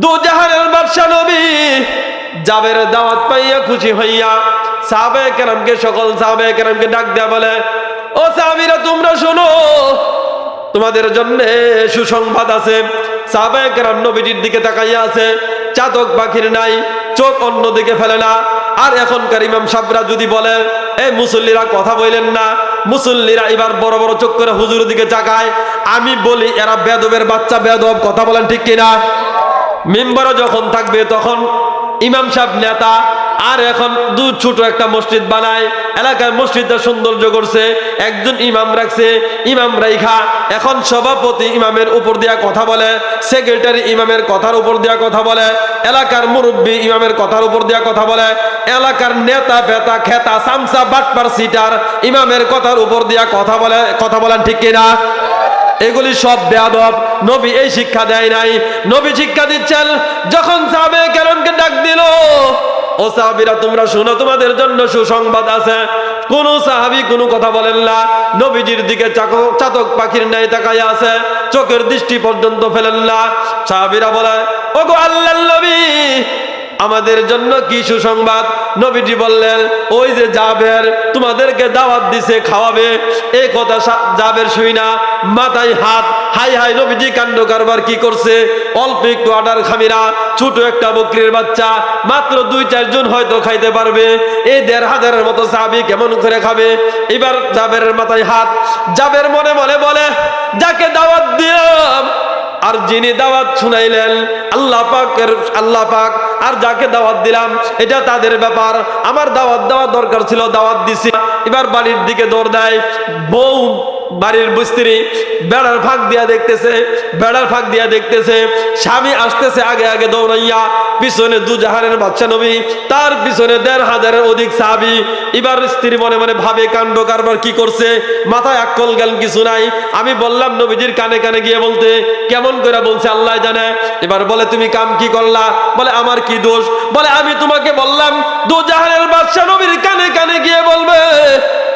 দুজাহানের বাদশা নবী জাবের দাওয়াত পাইয়া খুশি হইয়া সাহাবায়ে কেরামকে সকল সাহাবায়ে কেরামকে ডাক দেয়া বলে, ও সাহাবীরা তোমরা শোনো, তোমাদের জন্য সুসংবাদ আছে। সাহাবায়ে কেরাম নবীজির দিকে তাকাইয়া আছে, চাতক পাখির নাই, চোখ অন্যদিকে ফেলে না। আর এখনকার ইমাম সাহেবরা যদি বলে এই মুসল্লিরা কথা বললেন না, মুসল্লিরা এবার বড় বড় চোখ করে হুজুরের দিকে তাকায়, আমি বলি এরা বেদবের বাচ্চা, বেদব। কথা বলেন ঠিক কিনা? মিম্বরে যখন থাকবে তখন ইমাম সাহেব নেতা, আর এখন ছোট একটা মসজিদ বানায়, এলাকার মসজিদটা সৌন্দর্য করছে, একজন ইমাম রাখছে, ইমাম রাইখা এখন সভাপতি ইমামের উপর দিয়া কথা বলে, সেক্রেটারি ইমামের কথার উপর দিয়া কথা বলে, এলাকার মুরব্বী ইমামের কথার উপর দিয়া কথা বলে, এলাকার নেতা ফেতা খেতা সামসা বাটপার সিটার ইমামের কথার উপর দিয়া কথা বলে। কথা বলেন ঠিক কিনা? এগুলি সব বেয়াদব। নবী এই শিক্ষা দেয় নাই। নবী শিক্ষা দিচ্ছেন, যখন সাহাবায়ে কেরামকে ডাক দিল, ও সাহাবীরা তোমরা শুনো, তোমাদের জন্য সুসংবাদ আছে। কোন সাহাবী কোনো কথা বলেন না, নবীজির দিকে চাতক পাখির ন্যায় তাকাইয়া আছে, চোখের দৃষ্টি পর্যন্ত ফেলেন না। সাহাবীরা বলে, ওগো আল্লাহর নবী, আমাদের জন্য কি সুসংবাদ? নবীজি বললেন, ওই যে জাবের তোমাদেরকে দাওয়াত দিছে, খাওয়াবে। এই কথা জাবের শুই না মাথায় হাত, হাই হাই নবীজি কাণ্ড কারবার কি করছে। অল্প একটু আডার খামিরা, ছোট একটা বকরির বাচ্চা, মাত্র 2-4 জন হয়তো খাইতে পারবে, এই 1500-এর মতো সাহাবী কেমন করে খাবে? এবার জাবেরের মাথায় হাত। জাবের মনে মনে বলে, যাকে দাওয়াত দিলাম আর যিনি দাওয়াত শুনাইলেন আল্লাহ পাক, আর যাকে দাওয়াত দিলাম এটা তাদের ব্যাপার। আমার দাওয়াত দেওয়া দরকার ছিল, দাওয়াত দিছি। এবার বাড়ির দিকে দৌড় দেয়। বউ বাড়ির স্ত্রী বেড়ার ফাঁক দিয়া দেখতেছে স্বামী আসতেছে আগে আগে দৌড়াইয়া, পিছনে দুজাহানের বাদশা নবী, তার পিছনে 1500-এর অধিক সাহাবী। এবার স্ত্রী মনে মনে ভাবে, কাণ্ড কারবার কি করছে, মাথায় আকল জ্ঞান কিছু নাই। আমি বললাম নবীজির কানে কানে গিয়ে বলতে, কেমন করে বলছে আল্লাহ জানে। এবার বলে, তুমি কাম কি করলা? বলে, আমার কি দোষ? বলে, আমি তোমাকে বললাম দুজাহানের বাদশা নবীর কানে কানে গিয়ে বলবে,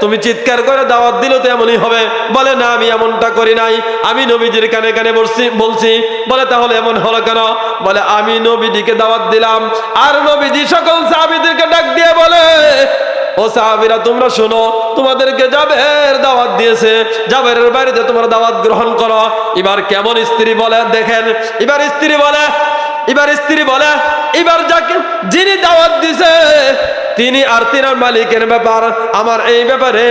তুমি চিৎকার করে দাওয়াত দিলে তো এমনই হবে। বলে, না আমি এমনটা করি নাই, আমি নবীজির কানে কানে বলছি। বলে, তাহলে এমন হলো কেন? বলে, আমি নবীজিকে দাওয়াত দিলাম, আর নবীজি সকল সাহাবীদেরকে ডাক দিয়ে বলে, ও সাহাবীরা তোমরা শোনো, তোমাদেরকে জাবের দাওয়াত দিয়েছে, জাবেরের বাড়িতে তোমরা দাওয়াত গ্রহণ করো। এবার কেমন স্ত্রী বলে দেখেন। এবার স্ত্রী বলে, এবার যাকে যিনি দাওয়াত দিছে তিনি আর তিনার মালিকের ব্যাপার, আমার এই ব্যাপারে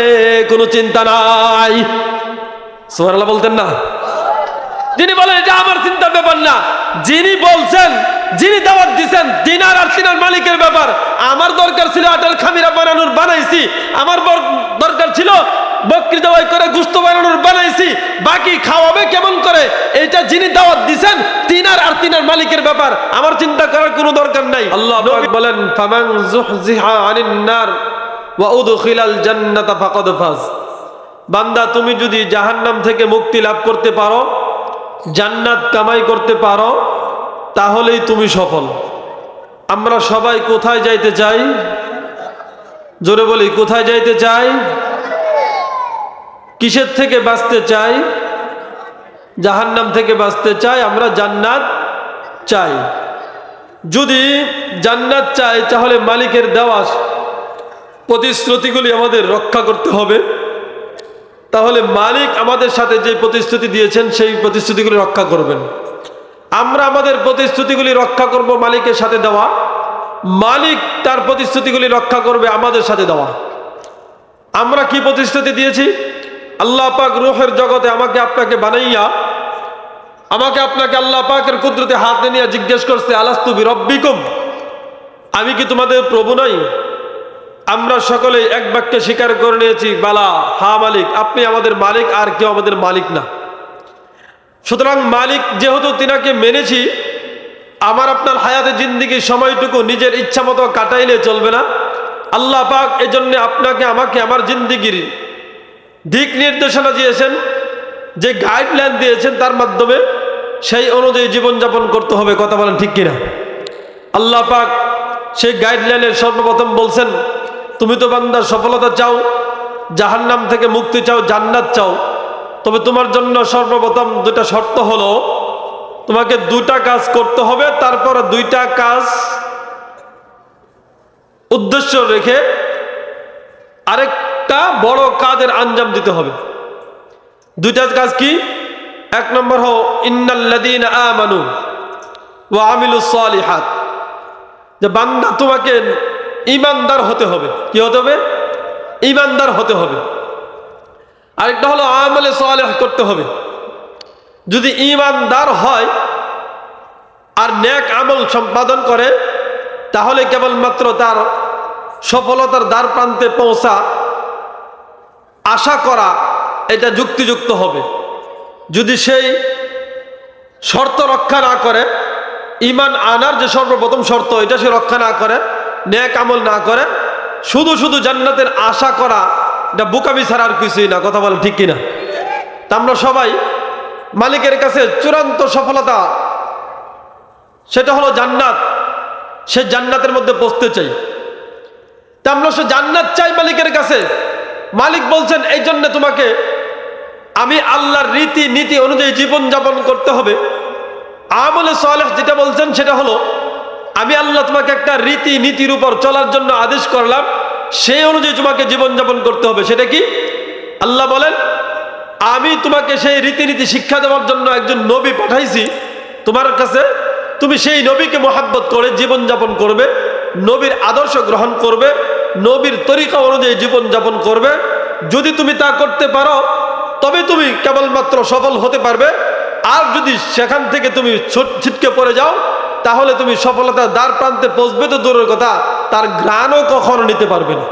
কোনো চিন্তা নাই। সুবহানাল্লাহ বলতেন না? যিনি বলেন এটা আমার চিন্তার ব্যাপার না, যিনি বলছেন, যিনি দাওয়াত দিচ্ছেন তিনার আর তিনার মালিকের ব্যাপার। আমার দরকার ছিল আটাল খামিরা বানানোর, বানাইছি। আমার দরকার ছিল বকরি জবাই করে গোশত বানানোর, বানাইছি। বাকি খাওয়াবে কেমন করে, এটা যিনি দাওয়াত দিবেন তিনার আর তিনার মালিকের ব্যাপার, আমার চিন্তা করার কোনো দরকার নাই। আল্লাহ পাক বলেন, ফামান যুহজিহা আনিন নার ওয়া উদখিলাল জান্নাতা ফাকাদ ফাজ। বান্দা তুমি যদি জাহান্নাম থেকে মুক্তি লাভ করতে পারো, জান্নাত কামাই করতে পারো, তাহলেই তুমি সফল। আমরা সবাই কোথায় যাইতে চাই? জোরে বলি, কোথায় যাইতে চাই? কিসের থেকে বাঁচতে চাই? জাহান্নাম থেকে বাঁচতে চাই, আমরা জান্নাত চাই। যদি জান্নাত চাই তাহলে মালিকের দেওয়া প্রতিশ্রুতিগুলি আমাদের রক্ষা করতে হবে। তাহলে মালিক আমাদের সাথে যে প্রতিশ্রুতি দিয়েছেন সেই প্রতিশ্রুতিগুলি রক্ষা করবেন। আমরা আমাদের প্রতিশ্রুতিগুলি রক্ষা করব মালিকের সাথে দেওয়া, মালিক তার প্রতিশ্রুতিগুলি রক্ষা করবে আমাদের সাথে দেওয়া। আমরা কি প্রতিশ্রুতি দিয়েছি? আল্লাহ পাক রূহের জগতে আমাকে আপনাকে বানাইয়া, আমাকে আপনাকে আল্লাহ পাকের কুদরতে হাতে নিয়ে জিজ্ঞেস করছে, আলাস্তু বিরব্বিকুম, আমি কি তোমাদের প্রভু নই? আমরা সকলে এক বাক্যে স্বীকার করে নিয়েছি, বালা, হা মালিক, আপনি আমাদের মালিক, আর কেউ আমাদের মালিক না। সুতরাং মালিক যেহেতু তিনাকে মেনেছি, আমার আপনার হায়াতে জিন্দিগির সময়টুকু নিজের ইচ্ছা মতো কাটাইলে চলবে না। আল্লাহ পাক এই জন্য আপনাকে আমাকে আমার জিন্দিগির দিক নির্দেশনা দিয়েছেন, যে গাইডলাইন দিয়েছেন, তার মাধ্যমে সেই অনুযায়ী জীবনযাপন করতে হবে। কথা বলেন ঠিক কিনা? আল্লাহ পাক সেই গাইডলাইনের সর্বপ্রথম বলছেন, তুমি তো বান্দা সফলতা চাও, জাহান্নাম থেকে মুক্তি চাও, জান্নাত চাও, তবে তোমার জন্য সর্বপ্রথম দুটা শর্ত হলো, তোমাকে দুটা কাজ করতে হবে, তারপর দুইটা কাজ উদ্দেশ্য রেখে আরেকটা বড় কাজের আঞ্জাম দিতে হবে। দুইটা কাজ কি? এক নম্বর হলো ইন্নাল্লাযীনা আমানু ওয়া আমিলুস সালিহাত, যে বান্দা তোমাকে ঈমানদার হতে হবে। কি হতে হবে? ঈমানদার হতে হবে। আরেকটা হলো আমলে সালেহ করতে হবে। যদি ঈমানদার হয় আর নেক আমল সম্পাদন করে, তাহলে কেবলমাত্র তার সফলতার দ্বার প্রান্তে পৌঁছা আশা করা এটা যুক্তিযুক্ত হবে। যদি সেই শর্ত রক্ষা না করে, ঈমান আনার যে সর্বপ্রথম শর্ত এটা সে রক্ষা না করে, নেক আমল না করে, শুধু শুধু জান্নাতের আশা করা, এটা বোকামি ছাড়া আর কিছুই না। কথা বলে ঠিক কিনা? তা আমরা সবাই মালিকের কাছে চূড়ান্ত সফলতা, সেটা হলো জান্নাত, সে জান্নাতের মধ্যে পৌঁছতে চাই। তা আমরা সে জান্নাত চাই মালিকের কাছে। মালিক বলছেন এই জন্য তোমাকে আমি আল্লাহর রীতি নীতি অনুযায়ী জীবন যাপন করতে হবে। আমলে সালেহ যেটা বলছেন সেটা হলো আমি আল্লাহ তোমাকে একটা রীতি নীতির উপর চলার জন্য আদেশ করলাম, সেই অনুযায়ী তোমাকে জীবন যাপন করতে হবে। সেটা কি? আল্লাহ বলেন আমি তোমাকে সেই রীতিনীতি শিক্ষা দেওয়ার জন্য একজন নবী পাঠাইছি তোমার কাছে, তুমি সেই নবীকে মোহাব্বত করে জীবন যাপন করবে, নবীর আদর্শ গ্রহণ করবে, নবীর তরিকা অনুযায়ী জীবন যাপন করবে। যদি তুমি তা করতে পারো তবে তুমি কেবলমাত্র সফল হতে পারবে। আর যদি সেখান থেকে তুমি ছিটকে পড়ে যাও, তাহলে তুমি সফলতার দ্বার প্রান্তে পৌঁছবে তো দূরের কথা, তার ঘ্রাণও কখনো নিতে পারবে না।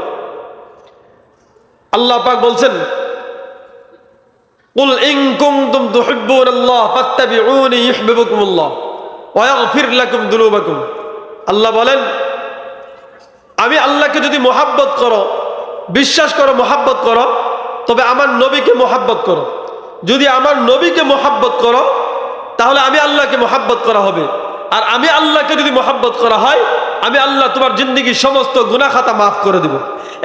আল্লাহ পাক বলছেন কুল ইন কুনতুম তুহিব্বুনাল্লাহ ফাত্তাবিউনি ইউহিব্বুকুমুল্লাহ ওয়া ইয়াগফির লাকুম যুনুবাকুম। আল্লাহ বলেন আমি আল্লাহকে যদি মোহাব্বত করো, বিশ্বাস করো, মোহাব্বত করো, তবে আমার নবীকে মোহাব্বত করো। যদি আমার নবীকে মোহাব্বত করো তাহলে আমি আল্লাহকে মোহাব্বত করা হবে। আর আমি আল্লাহকে যদি মোহাব্বত করা হয়, আমি আল্লাহ তোমার জিন্দেগির সমস্ত গুনাহ খাতা মাফ করে দেব।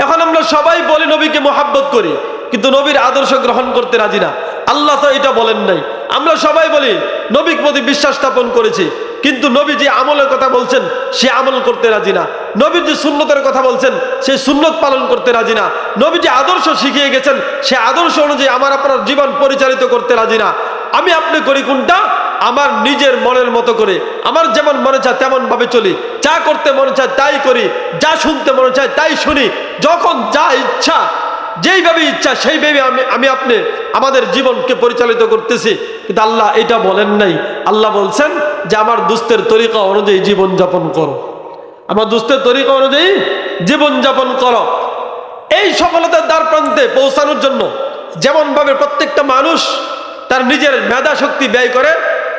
এখন আমরা সবাই বলি নবীকে মোহাব্বত করি, কিন্তু নবীর আদর্শ গ্রহণ করতে রাজি না। আল্লাহ তো এটা বলেন নাই। আমরা সবাই বলি নবীর প্রতি বিশ্বাস স্থাপন করেছি, কিন্তু নবী যে আমলের কথা বলছেন সে আমল করতে রাজি না। নবী যে সুন্নতের কথা বলছেন সেই সুন্নত পালন করতে রাজি না। নবী যে আদর্শ শিখিয়ে গেছেন সে আদর্শ অনুযায়ী আমার আপনার জীবন পরিচালিত করতে রাজি না। আমি আপনি করি কোনটা? আমার নিজের মনের মতো করে, আমার যেমন মনে চায় তেমন ভাবে চলি, যা করতে মনে চায় তাই করি, যা শুনতে মনে চায় তাই শুনি, যখন যা ইচ্ছা যেইভাবে ইচ্ছা সেইভাবে আমি আপনি আমাদের জীবনকে পরিচালিত করতেছি। কিন্তু আল্লাহ এটা বলেন নাই। আল্লাহ বলছেন যে আমার দুস্থের তরিকা অনুযায়ী জীবন যাপন করো, আমার দুস্থের তরিকা অনুযায়ী জীবন যাপন করো। এই সফলতার দ্বার প্রান্তে পৌঁছানোর জন্য যেমন ভাবে প্রত্যেকটা মানুষ তার নিজের মেধা শক্তি ব্যয় করে,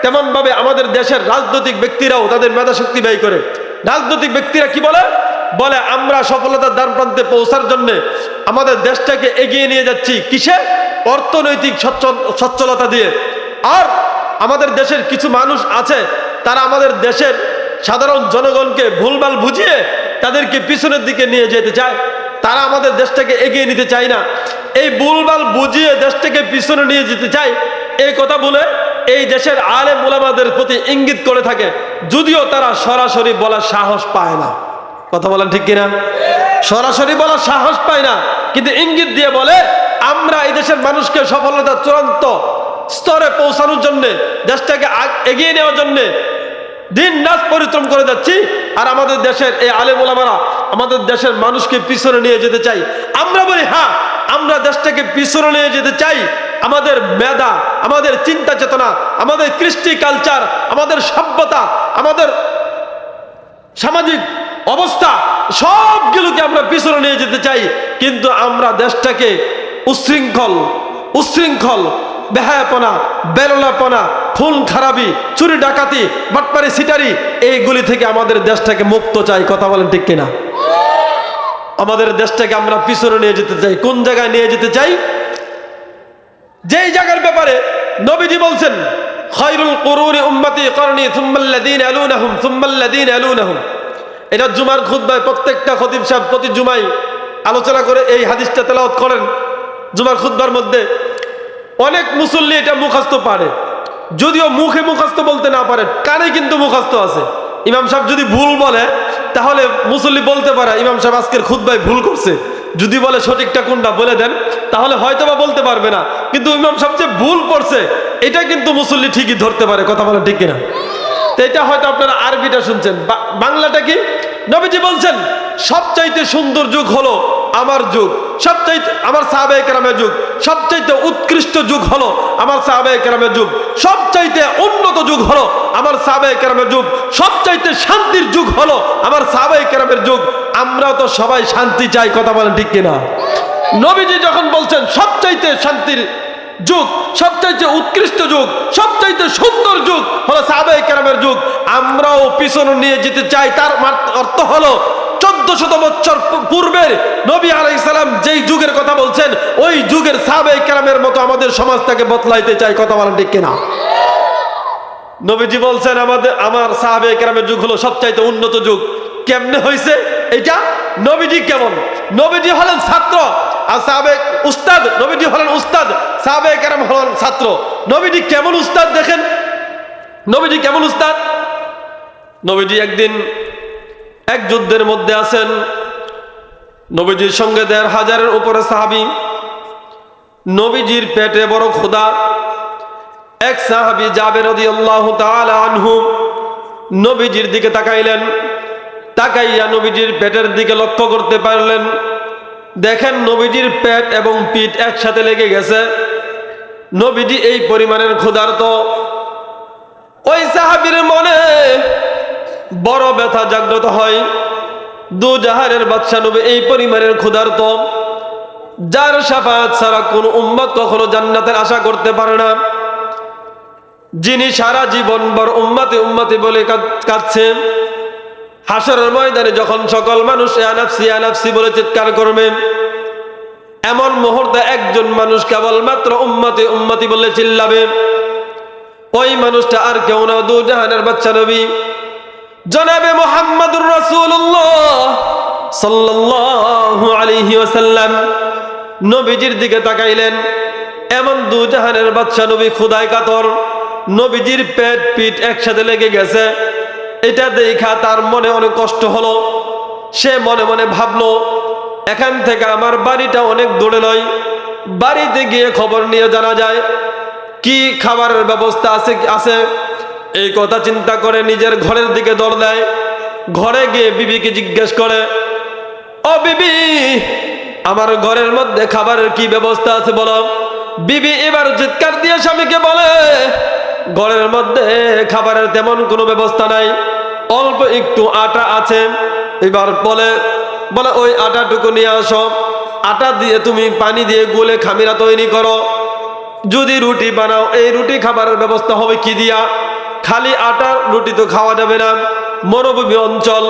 তেমন ভাবে আমাদের দেশের রাজনৈতিক ব্যক্তিরাও তাদের মেধা শক্তি ব্যয় করে। রাজনৈতিক ব্যক্তিরা কি বলে? বলে আমরা সফলতার দ্বার প্রান্তে পৌঁছার জন্য আমাদের দেশটাকে এগিয়ে নিয়ে যাচ্ছি কিসে? অর্থনৈতিক সচ্ছলতা দিয়ে। আর আমাদের দেশের কিছু মানুষ আছে তারা আমাদের দেশের সাধারণ জনগণকে ভুলভাল বুঝিয়ে তাদেরকে পিছনের দিকে নিয়ে যেতে চায়। তারা আমাদের দেশটাকে এগিয়ে নিতে চায় না। এই ভুলভাল বুঝিয়ে দেশটাকে পিছনে নিয়ে যেতে চায়, এই কথা বলে এই দেশের আলেম উলামাদের প্রতি ইঙ্গিত করে থাকে, যদিও তারা সরাসরি বলার সাহস পায় না। কথা বলেন ঠিক কিনা? সরাসরি বলার সাহস পায় না, কিন্তু ইঙ্গিত দিয়ে বলে আমরা এই দেশের মানুষকে সফলতার চূড়ান্ত স্তরে পৌঁছানোর জন্য, দেশটাকে এগিয়ে নেওয়ার জন্য দিন রাত পরিশ্রম করে যাচ্ছি। আর আমাদের দেশের এই আলেম ওলামারা আমাদের দেশের মানুষকে পিছনে নিয়ে যেতে চাই। আমরা বলি হ্যাঁ আমরা দেশটাকে পিছনে নিয়ে যেতে চাই। আমাদের মেধা, আমাদের চিন্তা চেতনা, আমাদের কৃষ্টি কালচার, আমাদের সভ্যতা, আমাদের সামাজিক অবস্থা সবগুলোকে আমরা পিছনে নিয়ে যেতে চাই। কিন্তু আমরা দেশটাকে উশৃঙ্খল বেহায়াপনা, বেরোলাপনা, খুন খারাপি, চুরি ডাকাতি, বাটপারি সিটারি এইগুলি থেকে আমাদের দেশটাকে মুক্ত চাই। কথা বলেন ঠিক কিনা? আমাদের দেশটাকে আমরা পিছনে নিয়ে যেতে চাই। কোন জায়গায় নিয়ে যেতে চাই? যেই জায়গার ব্যাপারে নবীজি বলছেন খায়রুল কুরুনি উম্মতি করনি সুম্মাল্লাযীনা ইয়ালুনাহুম সুম্মাল্লাযীনা ইয়ালুনাহুম। এটা জুমার খুতবায় প্রত্যেকটা খতিব সাহেব প্রতি জুমায় আলোচনা করে এই হাদিসটা তেলাওয়াত করেন জুমার খুতবার মধ্যে। অনেক মুসল্লি এটা মুখস্থ পারে, যদিও মুখে মুখস্থ বলতে না পারেন, কানে কিন্তু মুখস্থ আছে। ইমাম সাহেব যদি ভুল বলে তাহলে মুসল্লি বলতে পারে ইমাম সাহেব আজকের খুতবায় ভুল করছে। যদি বলে সঠিকটা কোনটা বলে দেন তাহলে হয়তো বা বলতে পারবে না, কিন্তু ইমাম সাহেব যে ভুল করছে এটা কিন্তু মুসল্লি ঠিকই ধরতে পারে। কথা বলা ঠিক কিনা? তো এটা হয়তো আপনারা আরবিটা শুনছেন, বাংলাটা কি? নবীজি বলছেন সবচাইতে সুন্দর যুগ হলো আমার যুগ, সবচাইতে আমার সাহাবায়ে কেরামের যুগ, সবচাইতে উৎকৃষ্ট যুগ হলো আমার সাহাবায়ে কেরামের যুগ, সবচাইতে উন্নত যুগ হলো আমার সাহাবায়ে কেরামের যুগ, সবচাইতে শান্তির যুগ হলো আমার সাহাবায়ে কেরামের যুগ। আমরা তো সবাই শান্তি চাই। কথা বলেন ঠিক কিনা? নবীজি যখন বলছেন সবচাইতে শান্তির যুগ, সবচাইতে উৎকৃষ্ট যুগ, সবচাইতে সুন্দর যুগ হলো সাহাবায়ে কেরামের যুগ, আমরাও পিছনে নিয়ে যেতে চাই। তার অর্থ হলো 1400 বছর পূর্বের নবী আলাইহিস সালাম যেই যুগের কথা বলছেন ওই যুগের সাহাবায়ে কেরামের মতো আমাদের সমাজটাকে বদলাইতে চাই। কথা বলেন ঠিক কিনা? নবীজি বলছেন আমার সাহাবায়ে কেরামের যুগ হলো সবচাইতে উন্নত যুগ। কেমনে হয়েছে এটা? নবীজি কেমন? নবীজি হলেন ছাত্র আর সাহাবে উস্তাদ। নবীজি হলেন উস্তাদ, সাহাবায়ে কেরাম হলেন ছাত্র। নবীজি কেমন উস্তাদ দেখেন, নবীজি কেমন উস্তাদ। নবীজি একদিন এক যুদ্ধের মধ্যে আছেন, নবীজির সঙ্গে ১৫০০-এর উপরে সাহাবী। নবীজির পেটে বড় ক্ষুধা। এক সাহাবী জাবের রাদিয়াল্লাহু তাআলা আনহু নবীজির দিকে তাকাইলেন, তাকাইয়া নবীজির পেটের দিকে লক্ষ্য করতে পারলেন। দেখেন নবীজির পেট এবং পিঠ একসাথে লেগে গেছে। নবীজি এই পরিমাণের ক্ষুধার্ত। ওই সাহাবীর মনে বড় ব্যথা জাগ্রত হয়। দু জাহানের বাদশা নবী এই পরিমাণের ক্ষুধার্ত, যার শাফাআত ছাড়া কোন উম্মত কখনো জান্নাতের আশা করতে পারে না, যিনি সারা জীবন ভর উম্মতি উম্মতি বলে কাঁদছে। হাসরের ময়দানে যখন সকল মানুষ ইয়া নাফসি ইয়া নাফসি বলে চিৎকার করবে, এমন মুহূর্তে একজন মানুষ কেবলমাত্র উম্মতি উম্মতি বলে চিল্লাবে। ওই মানুষটা আর কেউ না, দু জাহানের বাদশা নবী জনাবে মুহাম্মদুর রাসূলুল্লাহ সাল্লাল্লাহু আলাইহি ওয়াসাল্লাম। নবীজির দিকে তাকাইলেন, এমন দু জাহানের বাদশা নবী ক্ষুধায় কাতর, নবীজির পেট পিঠ একসাথে লেগে গেছে। এটা দেখা তার মনে অনেক কষ্ট হলো। সে মনে মনে ভাবলো এখান থেকে আমার বাড়িটা অনেক দূরে নয়, বাড়িতে গিয়ে খবর নিয়ে জানা যায় কি খাবারের ব্যবস্থা আছে। এই কথা চিন্তা করে নিজের ঘরের দিকে দৌড় দেয়। ঘরে গিয়ে বিবিকে জিজ্ঞেস করে, ও বিবি, আমার ঘরের মধ্যে খাবারের কি ব্যবস্থা আছে বলো। বিবি এবার চিৎকার দিয়ে স্বামীকে বলে, ঘরের মধ্যে খাবারের তেমন কোনো ব্যবস্থা নাই, অল্প একটু আটা আছে। এবার বলে ওই আটাটুকু নিয়ে আসো, আটা দিয়ে তুমি পানি দিয়ে গুলে খামিরা তৈরি করো। যদি রুটি বানাও, এই রুটি খাবারের ব্যবস্থা হবে কি দিয়া? খালি আটার রুটি তো খাওয়া যাবে না, মরুভূমি অঞ্চল,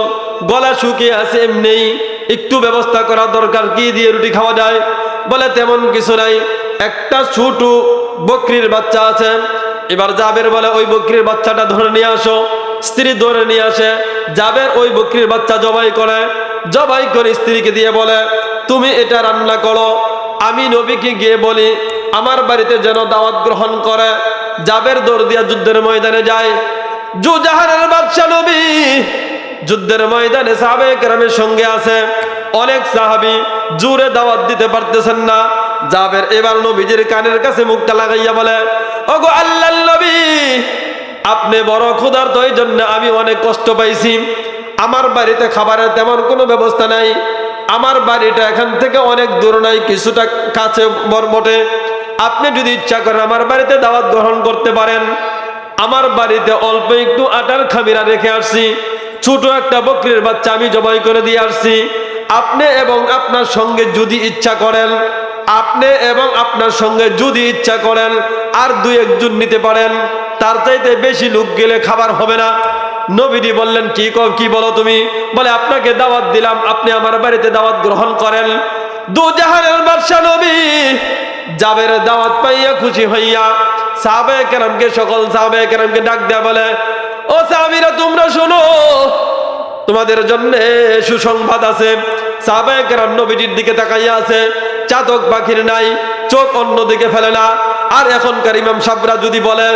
গলা শুকিয়ে আছে, এমনি একটু ব্যবস্থা করা দরকার। কি দিয়ে রুটি খাওয়া যায়? বলে তেমন কিছু নাই, একটা ছোট বকরির বাচ্চা আছে। এবার জাবের বলে ওই বকরির বাচ্চাটা ধরে নিয়ে আসো। স্ত্রী ধরে নিয়ে আসে, জাবের ওই বকরির বাচ্চা জবাই করে স্ত্রীকে দিয়ে বলে তুমি এটা রান্না করো, আমি নবীকে গিয়ে বলি আমার বাড়িতে যেন দাওয়াত গ্রহণ করে। জাবের দৌড় দিয়া যুদ্ধের ময়দানে যায়। জাহানের বাদশা নবী যুদ্ধের ময়দানে সাহাবায়ে কেরামের সঙ্গে আছে। অনেক সাহাবী জোরে দাওয়াত দিতে পারতেছেন না। জাবের এবার নবীজির কানের কাছে মুখটা লাগাইয়া বলে, ওগো আল্লাহর নবী, আপনি বড় ক্ষুধার্ত, এই জন্য আমি অনেক কষ্ট পাইছি। আমার বাড়িতে খাবারের তেমন কোনো ব্যবস্থা নাই, আমার বাড়িটা এখান থেকে অনেক দূর নাই, কিছুটা কাছে বটে। আপনি যদি ইচ্ছা করেন আমার বাড়িতে দাওয়াত গ্রহণ করতে পারেন। আমার বাড়িতে অল্প একটু আটার খামিরা রেখে আসছি, ছোট একটা বকরির বাচ্চা আমি জবাই করে দিয়ে আসছি। আপনি এবং আপনার সঙ্গে যদি ইচ্ছা করেন, আর দুই একজন নিতে পারেন, তার চাইতে বেশি লোক গেলে খাবার হবে না। নবীজি বললেন কি বলো তুমি? বলে আপনাকে দাওয়াত দিলাম, আপনি আমার বাড়িতে দাওয়াত গ্রহণ করেন। দু জাহানের বাদশা নবী জাবের দাওয়াত পাইয়া খুশি হইয়া সাহাবায়ে কেরামকে সকল সাহাবায়ে কেরামকে ডাক দেয়া বলে, ও সাহাবীরা তোমরা শোনো, তোমাদের জন্য সুসংবাদ আছে। সাহাবায়ে কেরাম নবীজির দিকে তাকাইয়া আছে, চাতক পাখির নাই, চোখ অন্য দিকে ফেলে না। আর এখনকার ইমাম সাহেবরা যদি বলে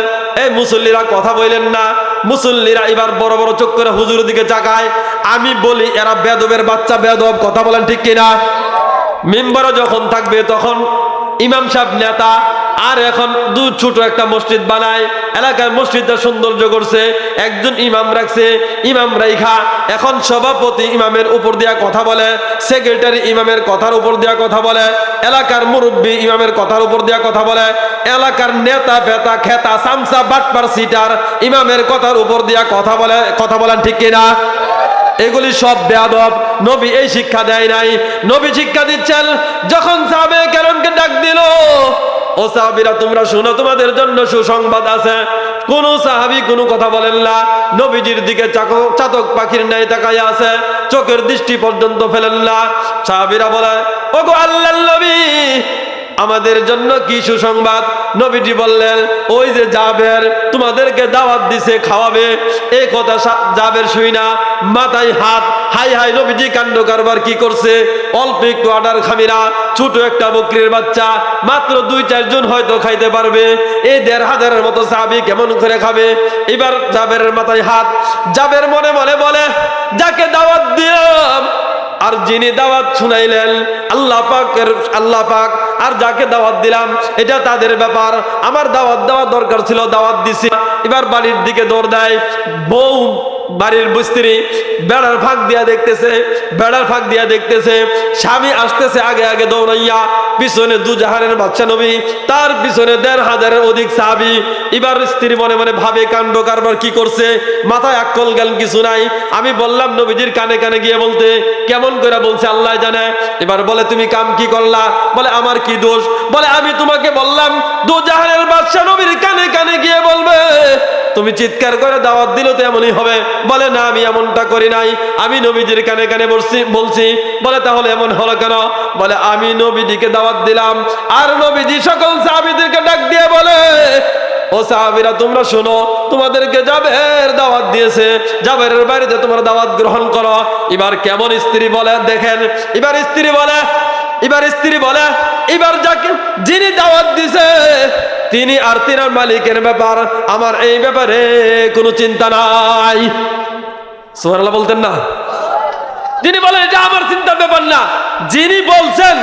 এই মুসল্লিরা কথা বললেন না। মুসল্লিরা এবার বড় বড় চোখ করে হুজুরের দিকে তাকায়। আমি বলি এরা বেদবের বাচ্চা, বেদব। কথা বলেন ঠিক কিনা? মিম্বরে যখন থাকবে তখন ইমাম সাহেব নেতা, আর এখন ছোট একটা মসজিদ বানায়, এলাকার মসজিদটা সৌন্দর্য করছে, একজন ইমাম রাখছে, ইমাম রাইখা এখন সভাপতি ইমামের উপর দিয়া কথা বলে, সেক্রেটারি ইমামের কথার উপর দিয়া কথা বলে, এলাকার মুরব্বী ইমামের কথার উপর দিয়া কথা বলে, এলাকার নেতা বেতা খেতা সামসা বাটপার সিটার ইমামের কথার উপর দিয়া কথা বলে। কথা বলেন ঠিক কিনা? এগুলি সব বেয়াদব। নবী এই শিক্ষা দেয় নাই। নবী শিক্ষা দিচ্ছেন, যখন সাহাবায়ে কেরামকে ডাক দিল, ও সাহাবীরা তোমরা শুনো, তোমাদের জন্য সুসংবাদ আছে। কোন সাহাবী কোনো কথা বলেন না, নবীজির দিকে চাতক পাখির ন্যায় তাকায়া আছে, চোখের দৃষ্টি পর্যন্ত ফেলেন না। সাহাবীরা বলে, ওগো আল্লাহর নবী, আমাদের জন্য কি সুসংবাদ? নবীজি বললেন, ওই যে জাবের তোমাদেরকে দাওয়াত দিছে, খাওয়াবে। এই কথা জাবের শুই না মাথায় হাত, হাই হাই নবীজি কাণ্ড কারবার কি করছে। অল্প একটু আটার খামিরা, ছোট একটা বকরির বাচ্চা, মাত্র 2-4 জন হয়তো খাইতে পারবে। এই 1500-এর মতো সাহাবী কেমন করে খাবে? এবার জাবেরের মাথায় হাত। জাবের মনে মনে বলে, যাকে দাওয়াত দিলাম আর যিনি দাওয়াত শুনাইলেন আল্লাহ পাক, আর যাকে দাওয়াত দিলাম এটা তাদের ব্যাপার। আমার দাওয়াত দেওয়া দরকার ছিল, দাওয়াত দিছি। এবার বাড়ির দিকে দৌড় দেয়। বউ বাড়ির স্ত্রী বেড়ার ফাঁক দিয়া দেখতেছে স্বামী আসতেছে আগে আগে দৌড়াইয়া, পিছনে দুজাহানের বাদশা নবী, তার পিছনে 1500-এর অধিক সাহাবী। এবার স্ত্রী মনে মনে ভাবে, কাণ্ড কারবার কি করছে, মাথায় আকল জ্ঞান কিছু নাই। আমি বললাম নবীজির কানে কানে গিয়ে বলতে, কেমন করে বলছে আল্লাহ জানে। এবার বলে, তুমি কাম কি করলা? বলে, আমার কি দোষ? বলে, আমি তোমাকে বললাম দুজাহানের বাদশা নবীর কানে কানে গিয়ে বলবে, তুমি চিৎকার করে দাওয়াত দিলে তো এমনই হবে। বলে, না আমি এমনটা করি নাই, আমি নবীজির কানে কানে বলছি। বলে, তাহলে এমন হলো কেন? বলে, আমি নবীজিকে দাওয়াত দিলাম, আর নবীজি সকল সাহাবীদেরকে ডাক দিয়ে বলে, ও সাহাবীরা তোমরা শোনো, তোমাদেরকে জাবের দাওয়াত দিয়েছে, জাবেরের বাড়িতে তোমরা দাওয়াত গ্রহণ করো। এবার কেমন স্ত্রী বলে দেখেন। এবার স্ত্রী বলে, এবার যাকে যিনি দাওয়াত দিছে তিনি আর তিনার মালিকের ব্যাপার, আমার এই ব্যাপারে কোনো চিন্তা নাই। সুবহানাল্লাহ বলতেন না? তিনি বলেন, এটা আমার চিন্তার ব্যাপার না। যিনি বলছেন,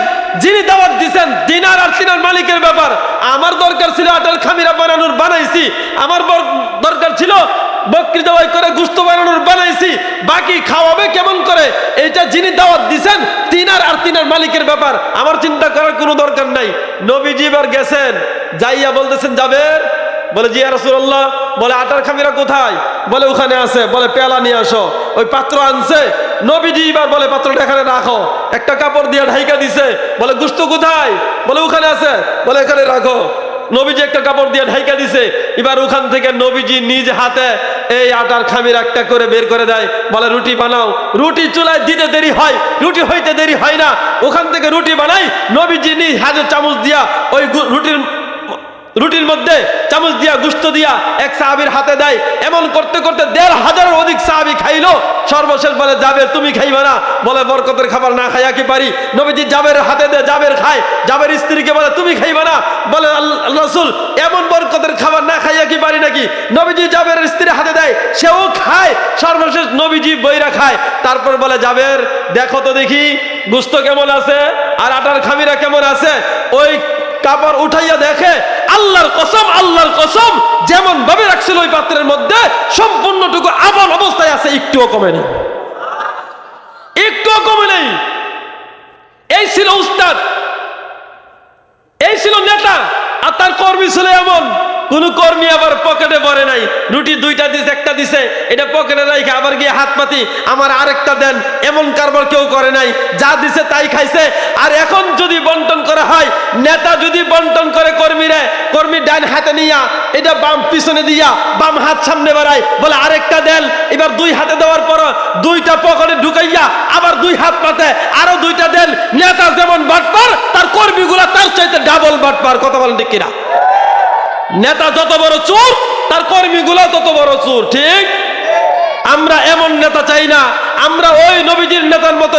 যিনি দাওয়াত দিচ্ছেন, দিনার আর তিনার মালিকের ব্যাপার। আমার দরকার ছিল আটার খামিরা বানানোর, বানাইছি। আমার দরকার ছিল বকরি জবাই করে গোশত বানানোর, বানাইছি। বাকি খাওয়াবে কেমন করে, এটা যিনি দাওয়াত দিচ্ছেন তিনার আর তিনার মালিকের ব্যাপার, আমার চিন্তা করার কোনো দরকার নাই। নবীজি এবার গেছেন, যাইয়া বলতেছেন, জাবের। বলে, জি ইয়া রাসূলুল্লাহ। বলে, আটার খামিরা কোথায়? বলে, ওখানে আছে। বলে, পেয়ালা নিয়ে আসো। ওই পাত্র আনছে। নবীজি এবার বলে, পাত্রটা এখানে রাখো। একটা কাপড় দিয়ে ঢাইকা দিছে। বলে, গোশত কোথায়? বলে, ওখানে আছে। বলে, এখানে রাখো। নবীজি একটা কাপড় দিয়ে ঢাইকা দিছে। এবার ওখান থেকে নবীজি নিজ হাতে এই আটার খামির একটা করে বের করে দেয়। বলে, রুটি বানাও। রুটি চুলায় দিতে দেরি হয়, রুটি হইতে দেরি হয় না। ওখান থেকে রুটি বানাই। নবীজি নিজ হাতে চামচ দিয়া ওই রুটির মধ্যে চামচ দিয়া গোশত দিয়া এক সাহাবীর হাতে দেয়। এমন করতে করতে 1500-এর অধিক সাহাবী খাইলো। সর্বশেষ বলে, জাবের তুমি খাইবা না? বলে, বরকতের খাবার না খাইয়া কি পারি? নবীজি জাবের হাতে দেয়, জাবের খায়। জাবের স্ত্রীকে বলে, তুমি খাইবা না? বলে, আল্লাহ রাসূল এমন বরকতের খাবার না খাইয়া কি পারি নাকি? নবীজি জাবের স্ত্রীর হাতে দেয়, সেও খায়। সর্বশেষ নবীজি বইরা খায়। তারপর বলে, জাবের দেখো তো দেখি গোশত কেমন আছে আর আটার খামিরা কেমন আছে। ওই কাপড় উঠাইয়া দেখে, আল্লাহর কসম যেমন ভাবে রাখছিল ওই পাত্রের মধ্যে সম্পূর্ণটুকু আবল অবস্থায় আছে, একটুও কমে নেই। এই ছিল উস্তাদ, এই ছিল নেতা। আর তার কর্মী ছিল এমন, কোন কর্মী আবার পকেটে ভরে নাই। রুটি 2টা দিছে, একটা দিছে, এটা পকেটে রাখে আবার গিয়ে হাত পাতি, আমার আরেকটা দেন, এমন কারবার কেউ করে নাই। যা দিছে তাই খাইছে। আর এখন যদি বন্টন করা হয়, নেতা যদি বন্টন করে কর্মী ডান হাতে নিয়া এটা বাম পিছনে দিয়া বাম হাত সামনে বাড়ায়, বলে আরেকটা দেন। এবার 2 হাতে দেওয়ার পর 2টা পকেটে ঢুকাইয়া আবার 2 হাত পাতে আরো 2টা দেন। নেতা যেমন বাটপার, তার কর্মীগুলা তার চাইতে ডাবল বাটপার। কথা বলেন ঠিক কিনা? নেতা যত বড় চোর, তার কর্মীগুলা তত বড় চোর। ঠিক? আমরা এমন নেতা চাই না, আমরা ওই নবীজির নেতার মতো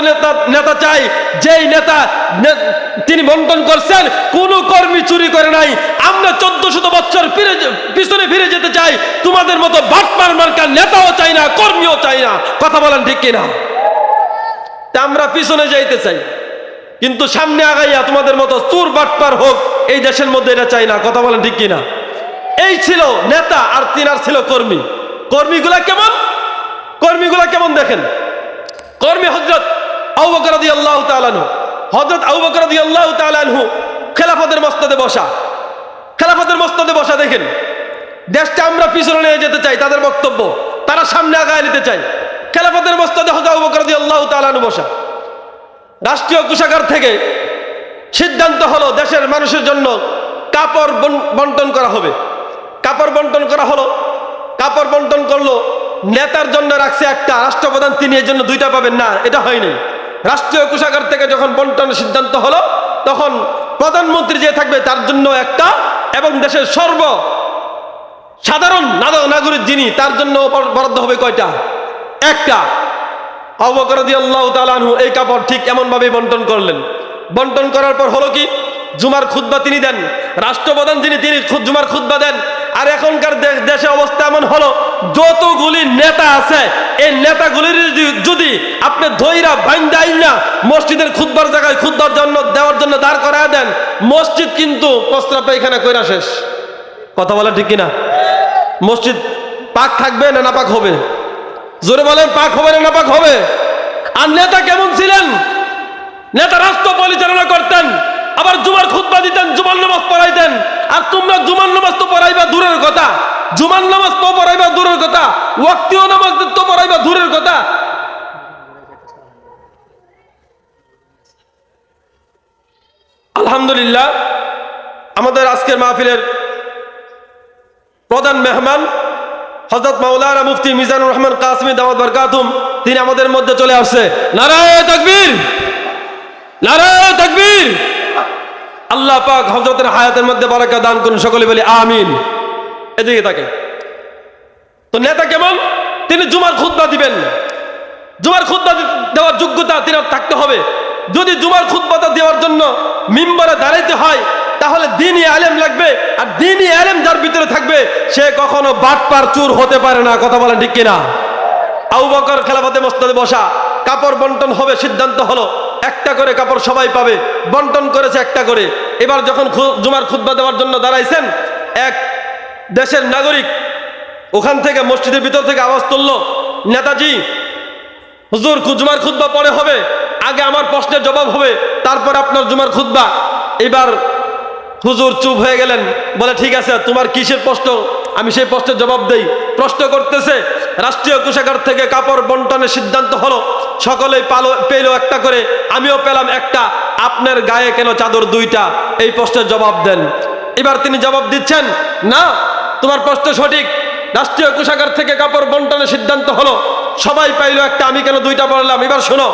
নেতা চাই যেই নেতা তিনি বন্টন করছেন কোন কর্মী চুরি করে নাই। আমরা 1400 বছর পিছনে ফিরে যেতে চাই, তোমাদের মতো বাটপার মার্কার নেতাও চাই না, কর্মীও চাই না। কথা বলেন ঠিক কিনা? তা আমরা পিছনে যাইতে চাই, কিন্তু সামনে আগাইয়া তোমাদের মতো চোর বাটপার হোক এই দেশের মধ্যে এটা চাই না। কথা বলেন ঠিক কিনা? এই ছিল নেতা, আর তিনার ছিল কর্মী। কর্মীগুলা কেমন? কর্মীগুলা কেমন দেখেন। কর্মী হযরত আবু বকর রাদিয়াল্লাহু তাআলা আনহু, হযরত আবু বকর রাদিয়াল্লাহু তাআলা আনহু খেলাফতের মসনদে বসা, খেলাফতের মসনদে বসা। দেখেন দেশটা আমরা পিছনে নিয়ে যেতে চাই, তাদের বক্তব্য তারা সামনে আগায় নিতে চায়। খেলাফতের মসনদে হযরত আবু বকর রাদিয়াল্লাহু তাআলা আনহু বসা। রাষ্ট্রীয় কোষাগার থেকে সিদ্ধান্ত হলো দেশের মানুষের জন্য কাপড় বন্টন করা হবে। কাপড় বন্টন করা হলো, কাপড় বন্টন করলো। নেতার জন্য রাখছে একটা, রাষ্ট্রপ্রধান তিনি এর জন্য দুইটা পাবেন না, এটা হয়নি। রাষ্ট্রীয় কোষাগার থেকে যখন বন্টনের সিদ্ধান্ত হলো তখন প্রধানমন্ত্রী যে থাকবে তার জন্য একটা, এবং দেশের সাধারণ নাগরিক যিনি তার জন্য বরাদ্দ হবে কয়টা? একটা। আবু বকর রাদিয়াল্লাহু তাআলা আনহু এই কাপড় ঠিক এমন ভাবে বন্টন করলেন। বন্টন করার পর হলো কি, জুমার খুতবা তিনি দেন, রাষ্ট্রপ্রধান যিনি তিনি জুমার খুতবা দেন। আর এখনকার দেশে অবস্থা এমন হলো, যতগুলি নেতা আছে এই নেতাগুলির যদি আপনি ধৈরা বাইন্দাই না মসজিদের খুতবার জায়গায় খুতবার জন্য দেওয়ার জন্য দাঁড় করায় দেন, মসজিদ কিন্তু প্রস্রাব পায়খানা কইরা শেষ। কথা বলা ঠিক কিনা? মসজিদ পাক থাকবে না নাপাক হবে? জোরে বলেন, পাক হবে না নাপাক হবে? আর নেতা কেমন ছিলেন? নেতা রাষ্ট্র পরিচালনা করতেন, আবার জুমার খুতবা দিতেন, জুমার নামাজ পড়াইতেন। আর তোমরা জুমার নামাজ তো পড়াইবা দূরের কথা, জুমার নামাজ তো পড়াইবা দূরের কথা, ওয়াক্তীয় নামাজ তো পড়াইবা দূরের কথা। আলহামদুলিল্লাহ, আমাদের আজকের মাহফিলের প্রধান মেহমান হযরত মাওলানা মুফতি মিজানুর রহমান কাসেমী দাওয়াত বরকাতুম, তিনি আমাদের মধ্যে চলে আসছে। নারায়ে তাকবীর, নারায়ে তাকবীর। আল্লাহ পাক হযরতের হায়াতের মধ্যে বারাকা দান করুন, সকলে বলি আমিন। এদিকে তাকে। তো নেতা কেমন? তিনি জুমার খুতবা দিবেন। জুমার খুতবা দেওয়ার যোগ্যতা তিনার থাকতে হবে। যদি জুমার খুতবাটা দেওয়ার জন্য মিম্বরে দাঁড়াইতে হয় তাহলে দ্বীনি আলেম লাগবে, আর দ্বীনি আলেম যার ভিতরে থাকবে সে কখনো বাটপার চোর হতে পারে না। কথা বলেন ঠিক কিনা? আবু বকর খেলাফতে মসনদে বসা, কাপড় বন্টন হবে, সিদ্ধান্ত হলো একটা করে কাপড় সবাই পাবে, বন্টন করেছে একটা করে। এবার যখন জুমার খুতবা দেওয়ার জন্য দাঁড়াইছেন, এক দেশের নাগরিক ওখান থেকে মসজিদের ভিতর থেকে আওয়াজ তুললো, নেতাজি হুজুর জুমার খুতবা পরে হবে, আগে আমার প্রশ্নের জবাব হবে, তারপর আপনার জুমার খুতবা। এবার হুজুর চুপ হয়ে গেলেন, বলে ঠিক আছে তোমার কিসের প্রশ্ন, আমি সেই প্রশ্নের জবাব দেই। প্রশ্ন করতেছে, রাষ্ট্রীয় কোষাগার থেকে কাপড় বন্টনের সিদ্ধান্ত হলো, সকলেই পেল একটা করে, আমিও পেলাম একটা, আপনার গায়ে কেন চাদর দুইটা? এই প্রশ্নের জবাব দেন। এবার তিনি জবাব দিচ্ছেন, না তোমার প্রশ্ন সঠিক, রাষ্ট্রীয় কোষাগার থেকে কাপড় বন্টনের সিদ্ধান্ত হলো, সবাই পাইল একটা, আমি কেন দুইটা পড়লাম? এবার শোনো,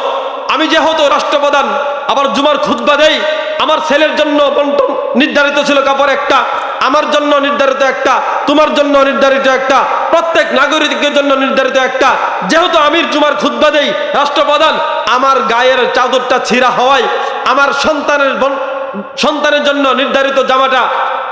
আমি যেহেতু রাষ্ট্রপ্রধান, আবার জুমার খুতবা দেই, আমার ছেলের জন্য বন্টন নির্ধারিত ছিল কাপড় একটা, আমার জন্য নির্ধারিত একটা, তোমার জন্য নির্ধারিত একটা, প্রত্যেক নাগরিকের জন্য নির্ধারিত একটা। যেহেতু আমি জুমার খুতবা দেই রাষ্ট্রপ্রধান, আমার গায়ের চাদরটা ছিঁড়া হওয়ায় আমার সন্তানের জন্য নির্ধারিত জামাটা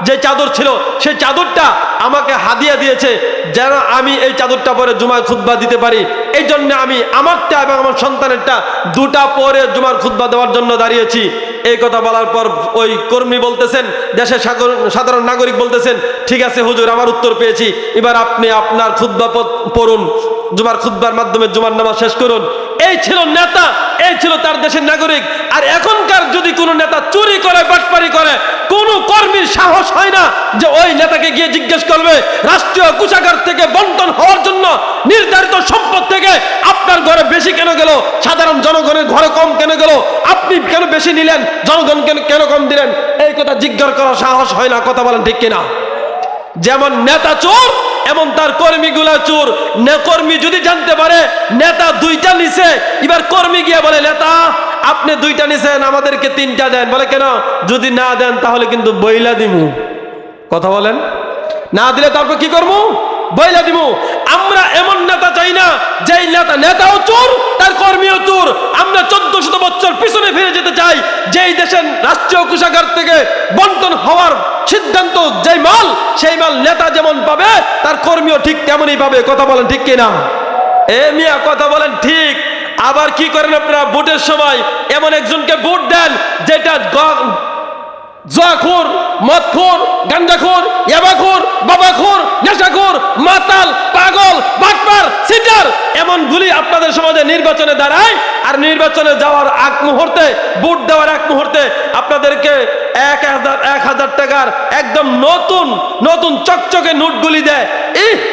যে চাদর ছিল সেই চাদরটা আমাকে হাদিয়া দিয়েছে, যেন আমি এই চাদরটা পরে জুমার খুতবা দিতে পারি। এই জন্য আমি আমারটা এবং আমার সন্তানেরটা দুটা পরে জুমার খুতবা দেওয়ার জন্য দাঁড়িয়েছি। এই কথা বলার পর ওই কর্মী বলতেছেন, দেশের সাধারণ নাগরিক বলতেছেন, ঠিক আছে হুজুর, আমার উত্তর পেয়েছি, এবার আপনি আপনার খুতবা পড়ুন, জুমার খুতবার মাধ্যমে জুমার নামাজ শেষ করুন। এই ছিল নেতা, এই ছিল তার দেশের নাগরিক। আর এখনকার যদি কোনো নেতা চুরি করে, বাটপারি করে, কোনো কর্মীর সাহস হয় না যে ওই নেতাকে গিয়ে জিজ্ঞেস করবে রাষ্ট্রীয় কোষাগার থেকে বন্টন হওয়ার জন্য নির্ধারিত সম্পদ থেকে আপনার ঘরে বেশি কেন গেল, সাধারণ জনগণের ঘরে কম কেন গেল, আপনি কেন বেশি নিলেন, জনগণ কেন কম দিলেন, এই কথা জিজ্ঞাসা করার সাহস হয় না। কথা বলেন ঠিক কিনা? যেমন নেতা চোর, এমন তার কর্মীগুলা চোর। কর্মী যদি জানতে পারে নেতা দুইটা নিছে, এবার কর্মী গিয়ে বলে, নেতা আপনি দুইটা নিছেন, আমাদেরকে তিনটা দেন। বলে কেন? যদি না দেন তাহলে কিন্তু বইলা দিমু। কথা বলেন, না দিলে তারপর কি করবো? বইলা দিমু। আমরা এমন নেতা চাই না যেই নেতাও চোর, তার কর্মীও চোর। আমরা 1400 বছর পিছনে ফিরে যেতে চাই, যেই দেশের রাষ্ট্রীয় কোষাগার থেকে বন্টন হওয়ার সিদ্ধান্ত, যেই মাল সেই মাল নেতা যেমন পাবে তার কর্মীও ঠিক তেমনই পাবে। কথা বলেন ঠিক কিনা? এ মিয়া কথা বলেন ঠিক। আবার কি করেন আপনারা? ভোটের সময় এমন একজনকে ভোট দেন যেটা জুয়াখোর, মদখোর, গাঞ্জাখোর, ইয়াবাখোর, বাবাখোর, নেশাখোর, মাতাল, পাগল, বাটপার, সিটার, এমন গুলি আপনাদের সমাজে নির্বাচনে দাঁড়ায়। আর নির্বাচনে যাওয়ার আগ মুহূর্তে, ভোট দেওয়ার আগ মুহূর্তে আপনাদেরকে 1000 টাকার একদম নতুন নতুন চকচকে নোটগুলি দেয়।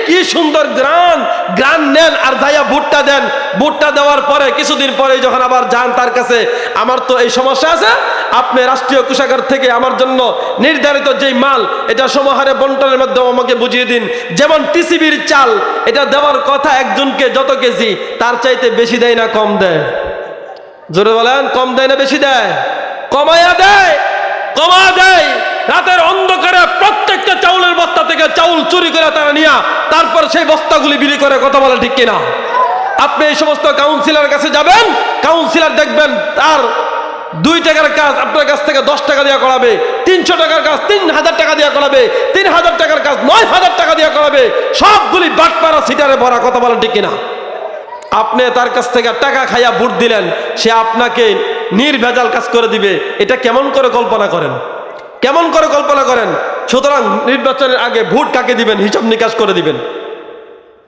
কি সুন্দর গ্রান নেন আর যাইয়া ভোটটা দেন। ভোটটা দেওয়ার পরে কিছুদিন পরে যখন আবার যান তার কাছে, আমার তো এই সমস্যা আছে, আপনি রাষ্ট্রীয় কোষাগার থেকে আমার জন্য নির্ধারিত যেই মাল এটা সমাহারে বন্টনের মাধ্যমে আমাকে বুঝিয়ে দিন। যেমন টিসিবির চাল, এটা দেওয়ার কথা একজনকে যত কেজি, তার চাইতে বেশি দেয় না কম দেয়? জোরে বলেন, কম দেয় না বেশি দেয়? কমায়া দেয়, কমা দেয়। রাতের অন্ধকারে প্রত্যেকটা চাউলের বস্তা থেকে চাউল চুরি করে তারা নিয়া তারপর সেই বস্তাগুলি বিলি করে। কথা বলেন ঠিক কিনা? আপনি এই সমস্ত কাউন্সিলর কাছে যাবেন, কাউন্সিলর দেখবেন তার 2 টাকার কাজ আপনার কাছ থেকে 10 টাকা দিয়ে করাবে, 300 টাকার কাজ 3000 টাকা দিয়ে করাবে, 3000 টাকার কাজ 9000 টাকা দিয়ে করাবে। সবগুলি বাটপাড়া সিটারে ভরা। কথা বলেন ঠিক কিনা? আপনি তার কাছ থেকে টাকা খাইয়া ভোট দিলেন, সে আপনাকে নির্ভেজাল কাজ করে দিবে। এটা কেমন করে কল্পনা করেন? কেমন করে কল্পনা করেন? সুতরাং নির্বাচনের আগে ভোট কাকে দিবেন হিসাব নিকাশ করে দিবেন।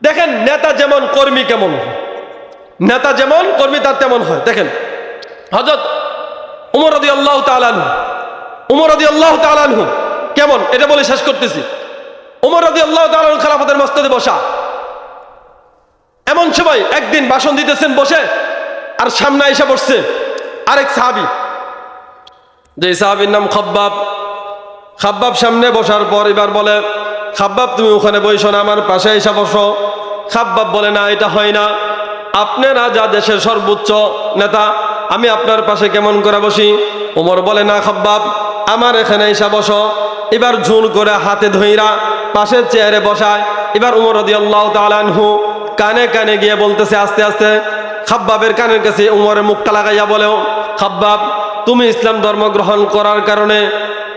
দেখেন নেতা যেমন কর্মী কেমন, নেতা যেমন কর্মী তার তেমন হয়। দেখেন হযরত উমর রাদিয়াল্লাহু তাআলা আনহু, উমর রাদিয়াল্লাহু তাআলা আনহু কেমন, এটা বলে শেষ করতেছি। উমর রাদিয়াল্লাহু তাআলা আনহু খেলাফতের মসনদে বসা। এমন সময় একদিন ভাষণ দিতেছেন বসে, আর সামনে এসে বসছে আরেক সাহাবী, যে সাহাবীর নাম খাব্বাব। খাব্বাব সামনে বসার পর এবার বলে, খাব্বাব তুমি ওখানে বসো না, আমার পাশে এসে বসো। খাব্বাব বলে, না এটা হয় না, আপনি রাজা, দেশের সর্বোচ্চ নেতা, আমি আপনার পাশে কেমন করে বসি? ওমর বলে, না খাব্বাব, আমার এখানে এসে বসো। এবার ঝুল করে হাতে ধইরা পাশের চেয়ারে বসায়। এবার উমর রাদিয়াল্লাহু তাআলা আনহু কানে কানে গিয়ে বলতেছে আস্তে আস্তে, খাব্বাবের কানের কাছে উমরের মুখটা লাগাইয়া বলেও, খাব্বাব তুমি ইসলাম ধর্ম গ্রহণ করার কারণে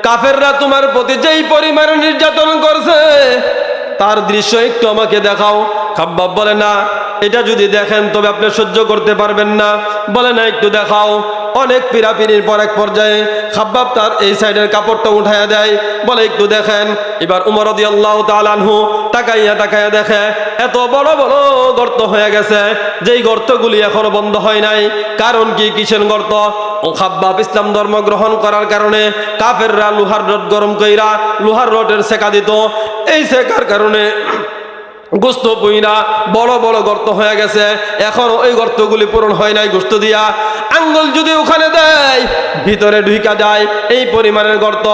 কাফেররা তোমার প্রতি যেই পরিমাণে নির্যাতন করছে তার দৃশ্য একটু আমাকে দেখাও। খাব্বাব বলে, না এটা যদি দেখেন তবে আপনি সহ্য করতে পারবেন না। বলে, না একটু দেখাও। অনেক পিরাপিরির পর এক পর্যায়ে খাব্বাব তার এই সাইডের কাপড়টা উঠাইয়া দেয়, বলে একটু দেখেন। এবার উমর রাদিয়াল্লাহু তাআলা আনহু তাকাইয়া তাকাইয়া দেখে এত বড় বড় গর্ত হয়ে গেছে, যেই গর্তগুলি এখনো বন্ধ হয় নাই। কারণ কি, কিসের গর্ত? ও খাব্বাব ইসলাম ধর্ম গ্রহণ করার কারণে কাফেররা লোহার রড গরম কইরা লোহার রডের সেকা দিত। এই সেকার কারণে গোস্ত বইনা বড় বড় গর্ত হয়ে গেছে, এখন ওই গর্তগুলি পূরণ হয় নাই গোস্ত দিয়া। আঙ্গুল যদি ওখানে দেয় ভিতরে ঢুকা যায় এই পরিমাণের গর্ত।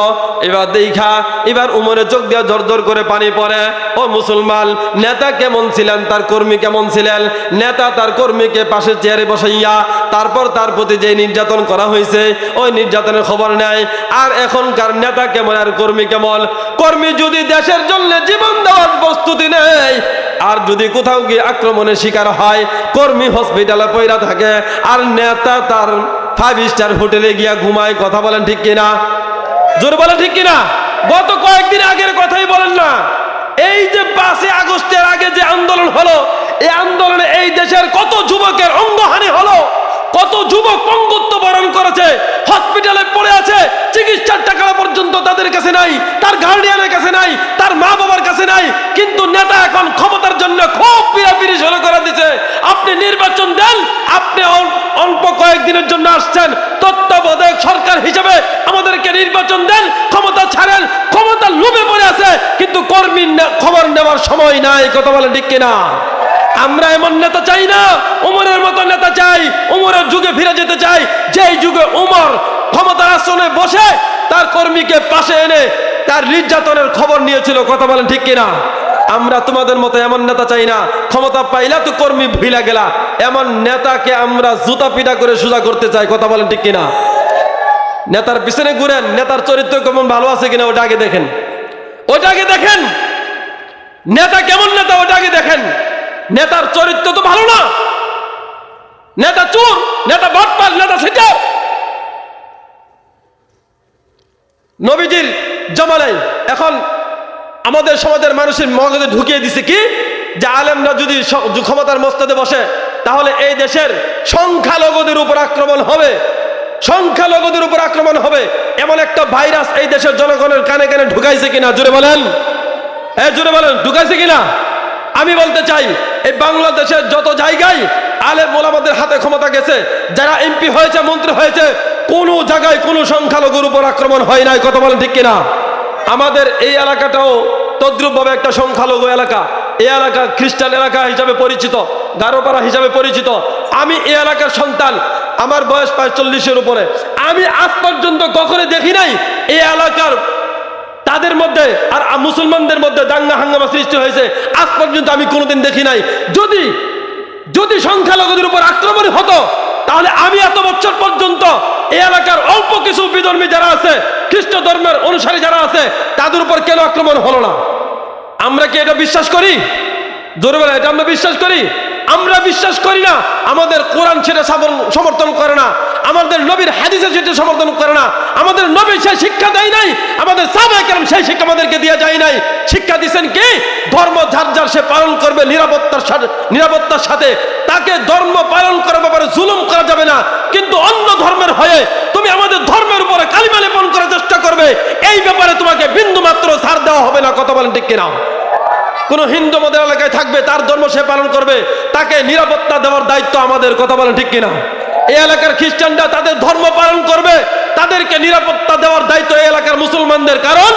এবার দেখা এবার উমরের চোখ দিয়ে জর্জর করে পানি পড়ে। ও মুসলমান, নেতা কেমন ছিলেন, তার কর্মী কেমন ছিলেন? নেতা তার কর্মীকে পাশে চেয়ারে বসাইয়া তারপর তার প্রতি যে নির্যাতন করা হয়েছে ওই নির্যাতনের খবর নেয়। আর এখনকার নেতা কেমন আর কর্মী কেমন? কর্মী যদি দেশের জন্য জীবন দেওয়ার প্রস্তুতি নেয়, আর যদি কোথাও গিয়ে আক্রমণের শিকার হয় কর্মী হসপিটালে পয়রা থাকে, আর নেতা তার 5 স্টার হোটেলে গিয়া ঘুমায়। কথা বলেন ঠিক কিনা? জোর বলেন ঠিক কিনা? গত কয়েকদিন আগের কথাই বলেন না, এই যে 5 আগস্টের আগে যে আন্দোলন হলো, এই আন্দোলনে এই দেশের কত যুবকের অঙ্গহানি হলো, কত যুবক পঙ্গুত্ব বরণ করেছে, হসপিটালে পড়ে আছে, চিকিৎসার টাকা পর্যন্ত তাদের কাছে নাই, তার গার্ডিয়ানের কাছে নাই, তার মা বাবার কাছে নাই। কিন্তু নেতা এখন ক্ষমতার জন্য খুব পিরাপিরি শুরু করে দিছে। আপনি নির্বাচন দেন, আপনি অল্প কয়েকদিনের জন্য আসছেন, তত্ত্বাবধায়ক সরকার হিসেবে আমাদেরকে নির্বাচন দেন, ক্ষমতা ছাড়েন, ক্ষমতার লোভে পড়ে আছে, কিন্তু কর্মীর খবর নেওয়ার সময় নাই। কথা বলেন ঠিক কিনা? আমরা এমন নেতা চাই না, উমরের মতো নেতা চাই। উমরের যুগে ফিরে যেতে চাই, যেই যুগে উমর ক্ষমতার আসনে বসে তার কর্মীকে পাশে এনে তার নির্যাতনের খবর নিয়েছিল। কথা বলেন ঠিক কিনা? আমরা তোমাদের মতো এমন নেতা চাই না, ক্ষমতা পাইলা তো কর্মী ভুইলা গেলা, এমন নেতাকে আমরা জুতা পিটা করে সোজা করতে চাই। কথা বলেন ঠিক কিনা? নেতার পিছনে ঘুরেন, নেতার চরিত্র কেমন ভালো আছে কিনা ওটা আগে দেখেন, ওটা আগে দেখেন। নেতা কেমন নেতা ওটা আগে দেখেন। নেতার চরিত্র তো ভালো না, নেতা চোর, নেতা বাটপার, নেতা সিটার। নবীজির জমানায় এখন আমাদের সমাজের মানুষের মগজে ঢুকিয়ে দিছে কি, যে আলেমরা যদি ক্ষমতার মস্তদে বসে তাহলে এই দেশের সংখ্যালঘুদের উপর আক্রমণ হবে, সংখ্যালঘুদের উপর আক্রমণ হবে। এমন একটা ভাইরাস এই দেশের জনগণের কানে কানে ঢুকাইছে কিনা জোরে বলেন, জোরে বলেন, ঢুকাইছে কিনা? আমি বলতে চাই এই বাংলাদেশের যত জায়গায় আলেম ওলামাদের হাতে ক্ষমতা গেছে, যারা এমপি হয়েছে, মন্ত্রী হয়েছে, কোন জায়গায় কোন সংখ্যালঘুর উপর আক্রমণ হয় নাই, কথা বলেন ঠিক কিনা? আমাদের এই এলাকাটাও তদ্রুপভাবে একটা সংখ্যালঘু এলাকা। এই এলাকা খ্রিস্টান এলাকা হিসাবে পরিচিত, গারোপাড়া হিসাবে পরিচিত। আমি এই এলাকার সন্তান, আমার বয়স প্রায় 40-এর উপরে। আমি আজ পর্যন্ত কখনো দেখি নাই এই এলাকার তাদের মধ্যে আর মুসলমানদের মধ্যে দাঙ্গা হাঙ্গামা সৃষ্টি হয়েছে, আজ পর্যন্ত আমি কোনোদিন দেখি নাই। যদি যদি সংখ্যালঘুদের উপর আক্রমণ হতো তাহলে আমি এত বছর পর্যন্ত এই এলাকার অল্প কিছু বিধর্মী যারা আছে, খ্রিস্ট ধর্মের অনুসারী যারা আছে, তাদের উপর কেন আক্রমণ হলো না? আমরা কি এটা বিশ্বাস করি? জোরে বলে, এটা আমরা বিশ্বাস করি? আমরা বিশ্বাস করি না। আমাদের কোরআন সেটা সমর্থন করে না, আমাদের নবীর হাদিসে সেটা সমর্থন করে না, আমাদের নবী সেই শিক্ষা দেয় নাই, আমাদের সাহাবায়ে কেরাম সেই শিক্ষা আমাদেরকে দিয়ে যায় নাই। শিক্ষা দিয়েছেন কি? ধর্ম যার যার সে পালন করবে নিরাপত্তার সাথে। তাকে ধর্ম পালন করার ব্যাপারে জুলুম করা যাবে না, কিন্তু অন্য ধর্মের হয়ে তুমি আমাদের ধর্মের উপরে কালিমা লেপন করার চেষ্টা করবে, এই ব্যাপারে তোমাকে বিন্দু মাত্র ছাড় দেওয়া হবে না, কথা বলেন ঠিক কিনা? কোন হিন্দু মদের এলাকায় থাকবে, তার ধর্ম সে পালন করবে, তাকে নিরাপত্তা দেওয়ার দায়িত্ব আমাদের, কথা বলেন ঠিক কিনা? এই এলাকার খ্রিস্টানরা তাদের ধর্ম পালন করবে, তাদেরকে নিরাপত্তা দেওয়ার দায়িত্ব এই এলাকার মুসলমানদের, কারণ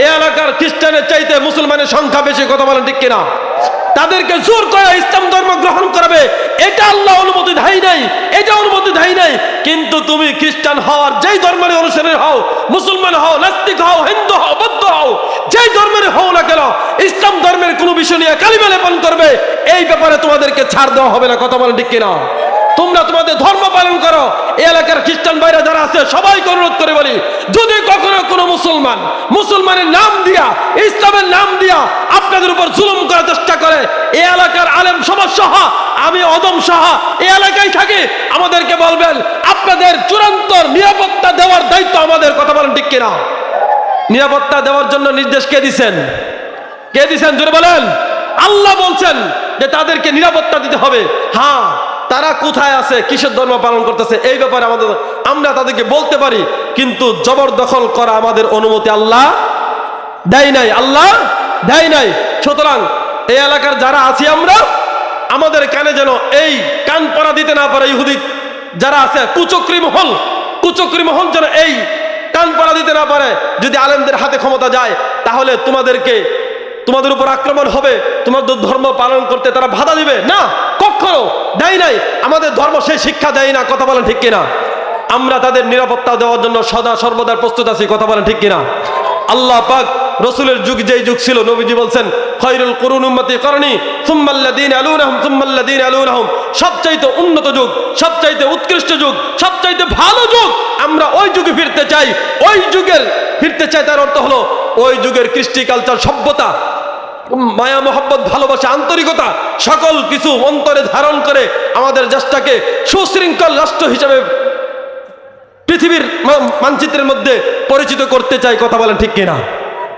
এই এলাকার খ্রিস্টানের চাইতে মুসলমানের সংখ্যা বেশি, কথা বলেন ঠিক কিনা? তাদেরকে জোর করে ইসলাম ধর্ম গ্রহণ করবে, এটা আল্লাহ অনুমতি দেয় নাই, এটা অনুমতি দেয় নাই। কিন্তু তুমি খ্রিস্টান হওয়ার যেই ধর্মের অনুসারী হও, মুসলমান হও, নাস্তিক হও, হিন্দু হও, বৌদ্ধ হও, যেই ধর্মের হও না কেন, ইসলাম ধর্মের কোনো বিষয় নিয়ে কালিমা লেপন করবে, এই ব্যাপারে তোমাদেরকে ছাড় দেওয়া হবে না, কথা বলেন ঠিক কিনা? তোমরা তোমাদের ধর্ম পালন করো। এই এলাকার খ্রিস্টান ভাইরা যারা আছে সবাইকে অনুরোধ করে বলি, যদি কখনো কোনো মুসলমানের নাম দিয়া, ইসলামের নাম দিয়া আপনাদের উপর জুলুম করার চেষ্টা করে, এই এলাকার আলেম সমাজ সহ, আমি অদম সহ এই এলাকায় থাকি, আমাদেরকে বলবেন আপনাদের চূড়ান্ত নিরাপত্তা দেওয়ার দায়িত্ব আমাদের, কথা বলেন ঠিক কিনা? নিরাপত্তা দেওয়ার জন্য নির্দেশ কে দিছেন? কে দিছেন জোরে বলেন? আল্লাহ বলছেন যে তাদেরকে নিরাপত্তা দিতে হবে। হ্যাঁ, তারা কোথায় আছে, কিসের ধর্ম পালন করতেছে, এই ব্যাপারে আমরা তাদেরকে বলতে পারি, কিন্তু জবরদখল করা আমাদের অনুমতি আল্লাহ দেয় নাই, আল্লাহ দেয় নাই। সুতরাং এই এলাকার যারা আছি আমরা, আমাদের কানে যেন এই কান পরা দিতে না পারে ইহুদি যারা আছে, কুচক্রী মহল যেন এই কান পরা দিতে না পারে। যদি আলেমদের হাতে ক্ষমতা যায় তাহলে তোমাদের উপর আক্রমণ হবে, তোমাদের ধর্ম পালন করতে তারা বাধা দিবে না, কখনো দেয় নাই। আমাদের ধর্ম সেই শিক্ষা দেয় না, কথা বলেন ঠিক কিনা? আমরা তাদের নিরাপত্তা দেওয়ার জন্য সদা সর্বদা প্রস্তুত আছি, কথা বলেন ঠিক কিনা? আল্লাহ পাক রসুলের যুগ যেই যুগ ছিল, নবীজি বলছেন খায়রুল কুরুন উম্মতি করনি সুম্মাল্লাযীনা ইয়ালুনাহুম সুম্মাল্লাযীনা ইয়ালুনাহুম, সবচাইতে উন্নত যুগ, সবচাইতে উৎকৃষ্ট যুগ, সবচাইতে ভালো যুগ, আমরা ওই যুগে ফিরতে চাই। ওই যুগের ফিরতে চাই তার অর্থ হলো ওই যুগের কৃষ্টি কালচার, সভ্যতা, মায়া মোহাব্বত, ভালোবাসা, আন্তরিকতা, সকল কিছু অন্তরে ধারণ করে আমাদের দেশটাকে সুশৃঙ্খল রাষ্ট্র হিসেবে পৃথিবীর মানচিত্রের মধ্যে পরিচিত করতে চাই, কথা বলেন ঠিক কিনা?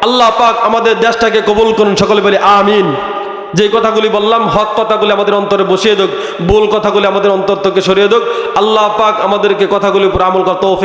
আল্লাহ পাক আমাদের দেশটাকে কবুল করুন, সকলে বলি আমিন। যে কথাগুলি বললাম, হক কথাগুলি আমাদের অন্তরে বসিয়ে দেখ, ভুল কথাগুলি আমাদের অন্তর থেকে সরিয়ে দেখ। আল্লাহ পাক আমাদেরকে কথাগুলির উপর আমল করতে তৌফিক